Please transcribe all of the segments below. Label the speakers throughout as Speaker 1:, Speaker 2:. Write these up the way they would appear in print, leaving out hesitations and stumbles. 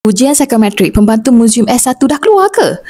Speaker 1: Ujian psikometrik pembantu Muzium S1 dah keluar ke?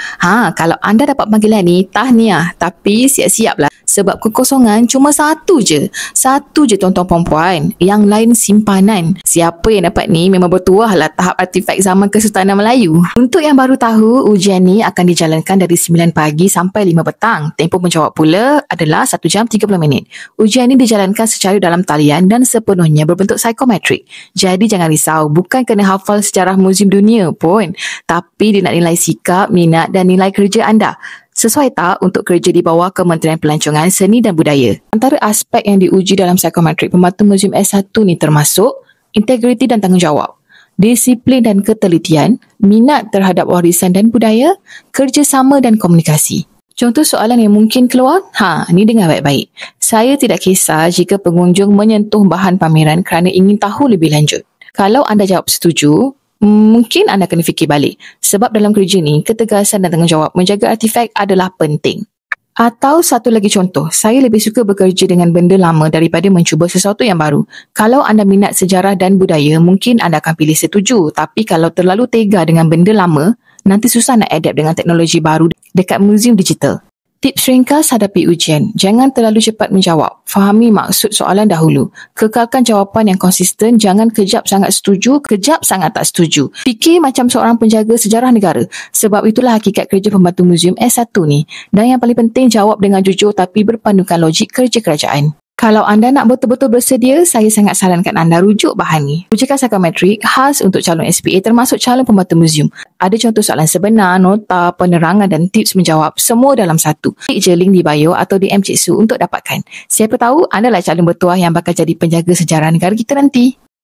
Speaker 1: Kalau anda dapat panggilan ni, tahniah. Tapi siap-siaplah. Sebab kekosongan cuma satu je. Satu je tuan-tuan perempuan. Yang lain simpanan. Siapa yang dapat ni memang bertuah lah tahap artifak zaman Kesultanan Melayu. Untuk yang baru tahu, ujian ni akan dijalankan dari 9 pagi sampai 5 petang. Tempoh menjawab pula adalah 1 jam 30 minit. Ujian ni dijalankan secara dalam talian dan sepenuhnya berbentuk psikometrik. Jadi jangan risau, bukan kena hafal sejarah muzium dunia pun, tapi dia nak nilai sikap, minat dan nilai kerja anda. Sesuai tak untuk kerja di bawah Kementerian Pelancongan Seni dan Budaya? Antara aspek yang diuji dalam psikometrik pembantu Muzium S1 ni termasuk integriti dan tanggungjawab, disiplin dan ketelitian, minat terhadap warisan dan budaya, kerjasama dan komunikasi. Contoh soalan yang mungkin keluar, ni dengar baik-baik. Saya tidak kisah jika pengunjung menyentuh bahan pameran kerana ingin tahu lebih lanjut. Kalau anda jawab setuju, mungkin anda kena fikir balik. Sebab dalam kerja ni, ketegasan dan tanggungjawab menjaga artifak adalah penting. Atau satu lagi contoh, saya lebih suka bekerja dengan benda lama daripada mencuba sesuatu yang baru. Kalau anda minat sejarah dan budaya, mungkin anda akan pilih setuju. Tapi kalau terlalu tega dengan benda lama, nanti susah nak adapt dengan teknologi baru dekat muzium digital. Tips ringkas hadapi ujian. Jangan terlalu cepat menjawab. Fahami maksud soalan dahulu. Kekalkan jawapan yang konsisten. Jangan kejap sangat setuju, kejap sangat tak setuju. Fikir macam seorang penjaga sejarah negara. Sebab itulah hakikat kerja pembantu Muzium S1 ni. Dan yang paling penting, jawab dengan jujur tapi berpandukan logik kerja kerajaan. Kalau anda nak betul-betul bersedia, saya sangat sarankan anda rujuk bahan ni. Rujukan psikometrik khas untuk calon SPA termasuk calon pembantu muzium. Ada contoh soalan sebenar, nota, penerangan dan tips menjawab. Semua dalam satu. Klik je link di bio atau DM Cik Su untuk dapatkan. Siapa tahu anda lah calon bertuah yang bakal jadi penjaga sejarah negara kita nanti.